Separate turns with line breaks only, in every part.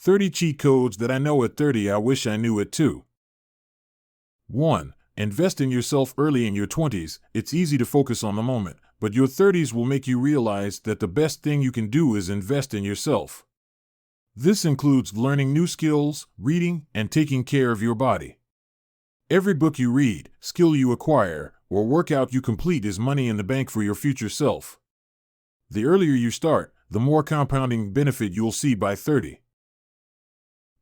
30 cheat codes that I know at 30 I wish I knew at 2. 1. Invest in yourself early in your 20s. It's easy to focus on the moment, but your 30s will make you realize that the best thing you can do is invest in yourself. This includes learning new skills, reading, and taking care of your body. Every book you read, skill you acquire, or workout you complete is money in the bank for your future self. The earlier you start, the more compounding benefit you'll see by 30.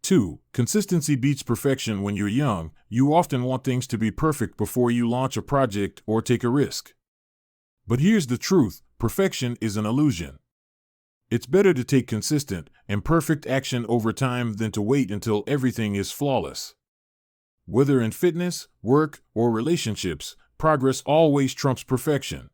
2. Consistency beats perfection. When you're young, you often want things to be perfect before you launch a project or take a risk. But here's the truth: perfection is an illusion. It's better to take consistent, imperfect action over time than to wait until everything is flawless. Whether in fitness, work, or relationships, progress always trumps perfection.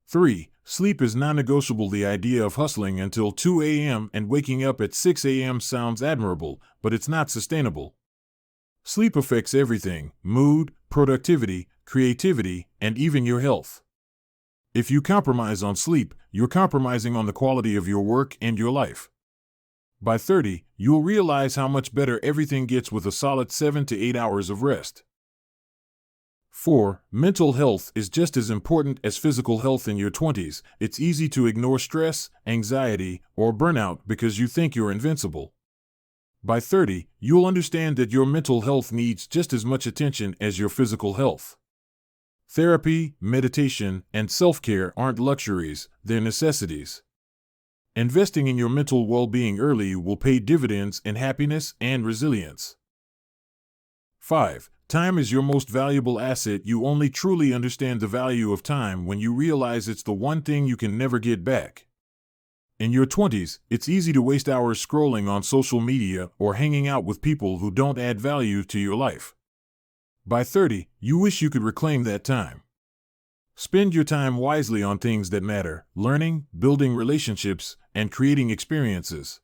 3. Sleep is non-negotiable. The idea of hustling until 2 a.m. and waking up at 6 a.m. sounds admirable, but it's not sustainable. Sleep affects everything: mood, productivity, creativity, and even your health. If you compromise on sleep, you're compromising on the quality of your work and your life. By 30, you'll realize how much better everything gets with a solid 7 to 8 hours of rest. 4. Mental health is just as important as physical health in your 20s. It's easy to ignore stress, anxiety, or burnout because you think you're invincible. By 30, you'll understand that your mental health needs just as much attention as your physical health. Therapy, meditation, and self-care aren't luxuries, they're necessities. Investing in your mental well-being early will pay dividends in happiness and resilience. 5. Time is your most valuable asset. You only truly understand the value of time when you realize it's the one thing you can never get back. In your 20s, it's easy to waste hours scrolling on social media or hanging out with people who don't add value to your life. By 30, you wish you could reclaim that time. Spend your time wisely on things that matter: learning, building relationships, and creating experiences.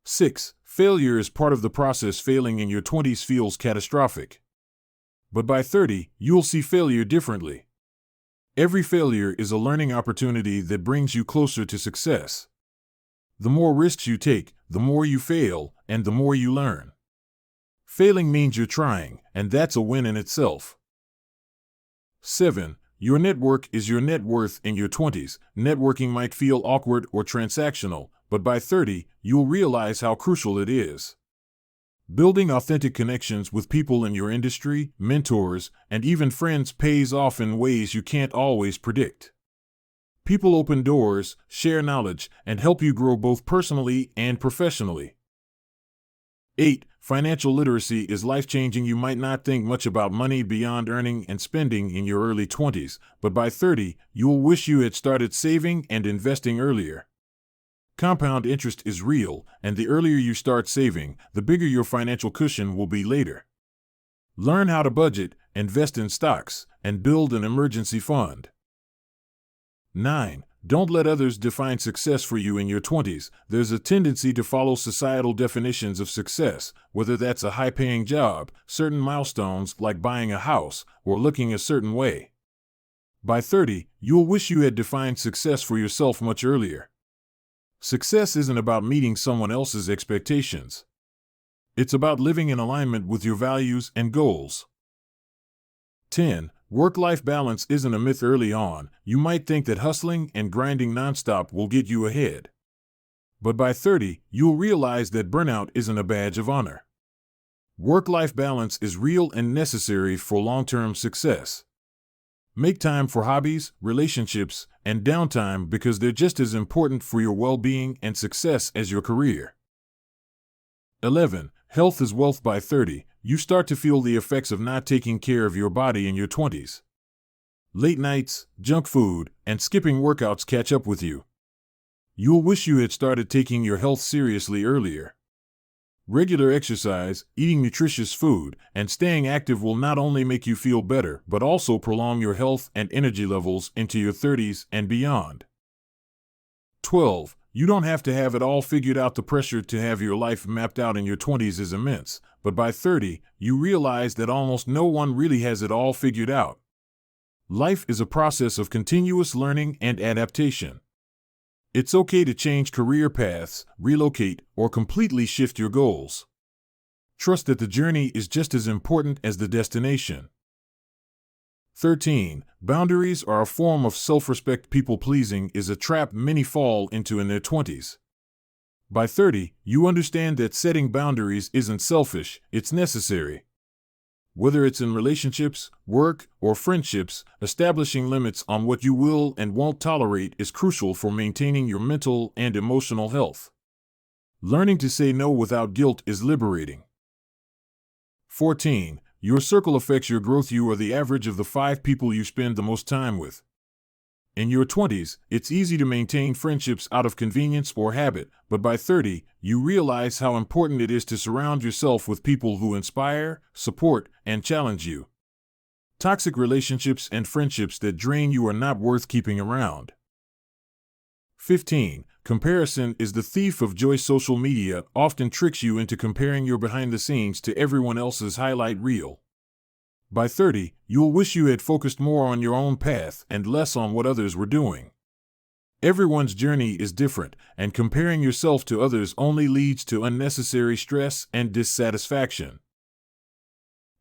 6. Failure is part of the process. Failing in your 20s feels catastrophic. But by 30, you'll see failure differently. Every failure is a learning opportunity that brings you closer to success. The more risks you take, the more you fail, and the more you learn. Failing means you're trying, and that's a win in itself. 7. Your network is your net worth. In your 20s, networking might feel awkward or transactional, but by 30, you'll realize how crucial it is. Building authentic connections with people in your industry, mentors, and even friends pays off in ways you can't always predict. People open doors, share knowledge, and help you grow both personally and professionally. 8. Financial literacy is life-changing. You might not think much about money beyond earning and spending in your early 20s, but by 30, you'll wish you had started saving and investing earlier. Compound interest is real, and the earlier you start saving, the bigger your financial cushion will be later. Learn how to budget, invest in stocks, and build an emergency fund. 9. Don't let others define success for you in your 20s. There's a tendency to follow societal definitions of success, whether that's a high-paying job, certain milestones like buying a house, or looking a certain way. By 30, you'll wish you had defined success for yourself much earlier. Success isn't about meeting someone else's expectations. It's about living in alignment with your values and goals. 10. Work-life balance isn't a myth. Early on, you might think that hustling and grinding nonstop will get you ahead. But by 30, you'll realize that burnout isn't a badge of honor. Work-life balance is real and necessary for long-term success. Make time for hobbies, relationships, and downtime because they're just as important for your well-being and success as your career. 11. Health is wealth. By 30, you start to feel the effects of not taking care of your body in your 20s. Late nights, junk food, and skipping workouts catch up with you. You'll wish you had started taking your health seriously earlier. Regular exercise, eating nutritious food, and staying active will not only make you feel better, but also prolong your health and energy levels into your 30s and beyond. 12. You don't have to have it all figured out. The pressure to have your life mapped out in your 20s is immense, but by 30, you realize that almost no one really has it all figured out. Life is a process of continuous learning and adaptation. It's okay to change career paths, relocate, or completely shift your goals. Trust that the journey is just as important as the destination. 13. Boundaries are a form of self-respect. People-pleasing is a trap many fall into in their 20s. By 30, you understand that setting boundaries isn't selfish, it's necessary. Whether it's in relationships, work, or friendships, establishing limits on what you will and won't tolerate is crucial for maintaining your mental and emotional health. Learning to say no without guilt is liberating. 14. Your circle affects your growth. You are the average of the 5 people you spend the most time with. In your 20s, it's easy to maintain friendships out of convenience or habit, but by 30, you realize how important it is to surround yourself with people who inspire, support, and challenge you. Toxic relationships and friendships that drain you are not worth keeping around. 15. Comparison is the thief of joy. Social media often tricks you into comparing your behind the scenes to everyone else's highlight reel. By 30, you'll wish you had focused more on your own path and less on what others were doing. Everyone's journey is different, and comparing yourself to others only leads to unnecessary stress and dissatisfaction.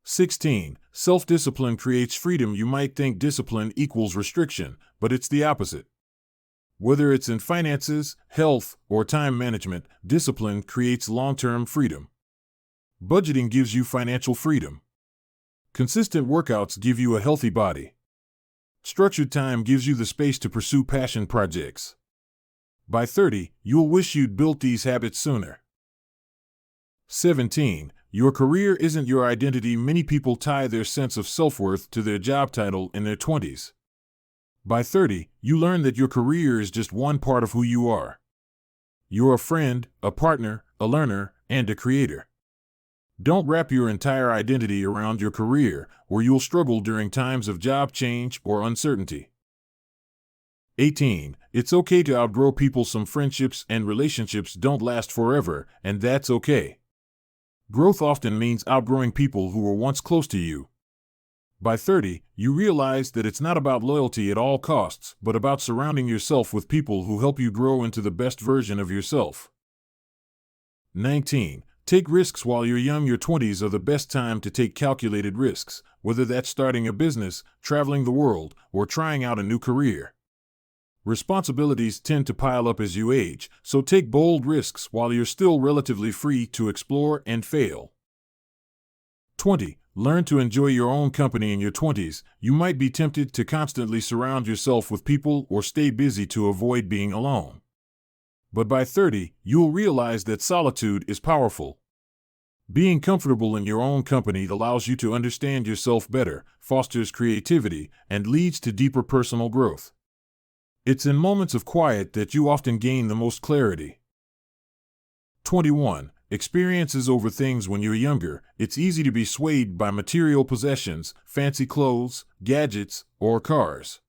16. Self-discipline creates freedom. You might think discipline equals restriction, but it's the opposite. Whether it's in finances, health, or time management, discipline creates long-term freedom. Budgeting gives you financial freedom. Consistent workouts give you a healthy body. Structured time gives you the space to pursue passion projects. By 30, you'll wish you'd built these habits sooner. 17. Your career isn't your identity. Many people tie their sense of self-worth to their job title in their 20s. By 30, you learn that your career is just one part of who you are. You're a friend, a partner, a learner, and a creator. Don't wrap your entire identity around your career, or you'll struggle during times of job change or uncertainty. 18. It's okay to outgrow people. Some friendships and relationships don't last forever, and that's okay. Growth often means outgrowing people who were once close to you. By 30, you realize that it's not about loyalty at all costs, but about surrounding yourself with people who help you grow into the best version of yourself. 19. Take risks while you're young. Your 20s are the best time to take calculated risks, whether that's starting a business, traveling the world, or trying out a new career. Responsibilities tend to pile up as you age, so take bold risks while you're still relatively free to explore and fail. 20. Learn to enjoy your own company. In your 20s, you might be tempted to constantly surround yourself with people or stay busy to avoid being alone. But by 30, you'll realize that solitude is powerful. Being comfortable in your own company allows you to understand yourself better, fosters creativity, and leads to deeper personal growth. It's in moments of quiet that you often gain the most clarity. 21. Experiences over things. When you're younger, it's easy to be swayed by material possessions, fancy clothes, gadgets, or cars.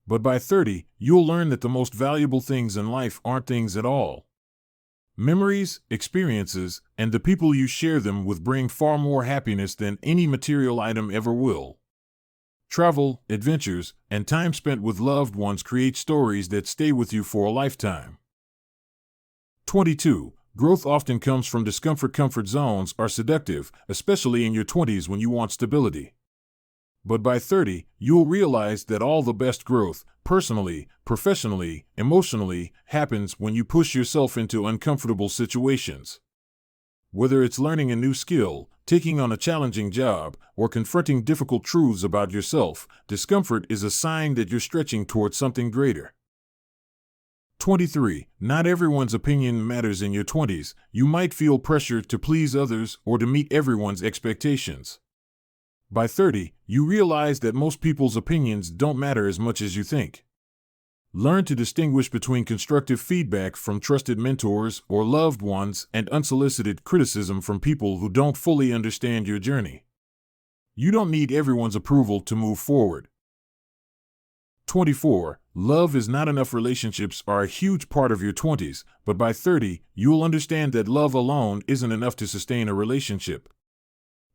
But by 30, you'll learn that the most valuable things in life aren't things at all. Memories, experiences, and the people you share them with bring far more happiness than any material item ever will. Travel, adventures, and time spent with loved ones create stories that stay with you for a lifetime. 22. Growth often comes from discomfort. Comfort zones are seductive, especially in your 20s when you want stability. But by 30, you'll realize that all the best growth, personally, professionally, emotionally, happens when you push yourself into uncomfortable situations. Whether it's learning a new skill, taking on a challenging job, or confronting difficult truths about yourself, discomfort is a sign that you're stretching towards something greater. 23. Not everyone's opinion matters. In your 20s, you might feel pressure to please others or to meet everyone's expectations. By 30, you realize that most people's opinions don't matter as much as you think. Learn to distinguish between constructive feedback from trusted mentors or loved ones and unsolicited criticism from people who don't fully understand your journey. You don't need everyone's approval to move forward. 24. Love is not enough. Relationships are a huge part of your 20s, but by 30, you'll understand that love alone isn't enough to sustain a relationship.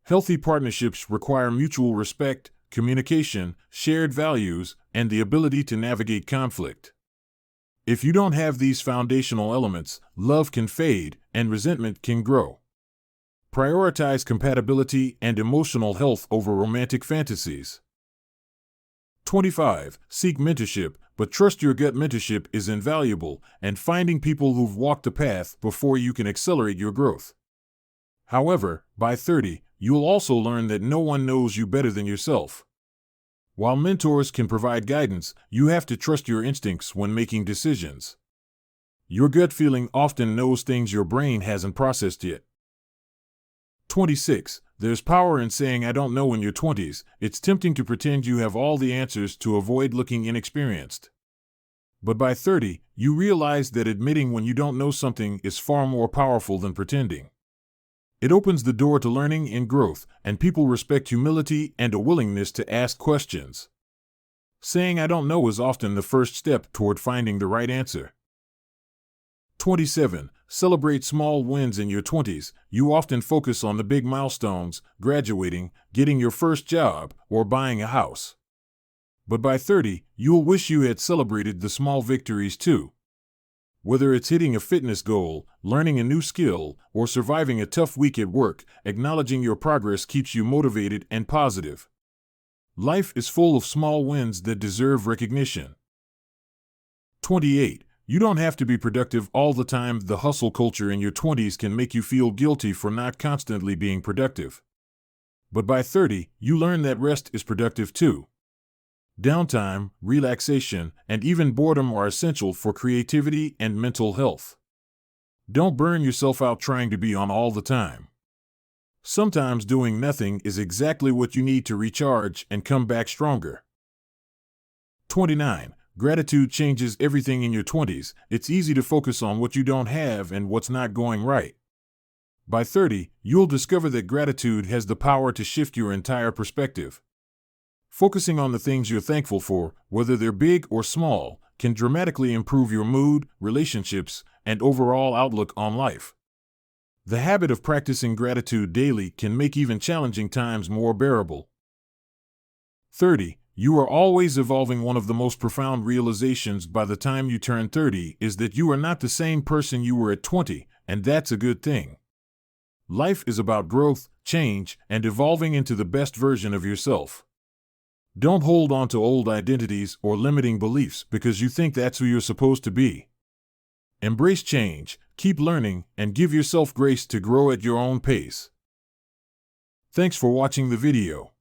Healthy partnerships require mutual respect, communication, shared values, and the ability to navigate conflict. If you don't have these foundational elements, love can fade and resentment can grow. Prioritize compatibility and emotional health over romantic fantasies. 25. Seek mentorship, but trust your gut. Mentorship is invaluable, and finding people who've walked the path before you can accelerate your growth. However, by 30, you'll also learn that no one knows you better than yourself. While mentors can provide guidance, you have to trust your instincts when making decisions. Your gut feeling often knows things your brain hasn't processed yet. 26. There's power in saying I don't know in your 20s. It's tempting to pretend you have all the answers to avoid looking inexperienced. But by 30, you realize that admitting when you don't know something is far more powerful than pretending. It opens the door to learning and growth, and people respect humility and a willingness to ask questions. Saying I don't know is often the first step toward finding the right answer. 27. Celebrate small wins in your 20s. You often focus on the big milestones, graduating, getting your first job, or buying a house. But by 30, you'll wish you had celebrated the small victories too. Whether it's hitting a fitness goal, learning a new skill, or surviving a tough week at work, acknowledging your progress keeps you motivated and positive. Life is full of small wins that deserve recognition. 28. You don't have to be productive all the time. The hustle culture in your 20s can make you feel guilty for not constantly being productive. But by 30, you learn that rest is productive too. Downtime, relaxation, and even boredom are essential for creativity and mental health. Don't burn yourself out trying to be on all the time. Sometimes doing nothing is exactly what you need to recharge and come back stronger. 29. Gratitude changes everything in your 20s. It's easy to focus on what you don't have and what's not going right. By 30, you'll discover that gratitude has the power to shift your entire perspective. Focusing on the things you're thankful for, whether they're big or small, can dramatically improve your mood, relationships, and overall outlook on life. The habit of practicing gratitude daily can make even challenging times more bearable. 30. You are always evolving. One of the most profound realizations by the time you turn 30 is that you are not the same person you were at 20, and that's a good thing. Life is about growth, change, and evolving into the best version of yourself. Don't hold on to old identities or limiting beliefs because you think that's who you're supposed to be. Embrace change, keep learning, and give yourself grace to grow at your own pace. Thanks for watching the video.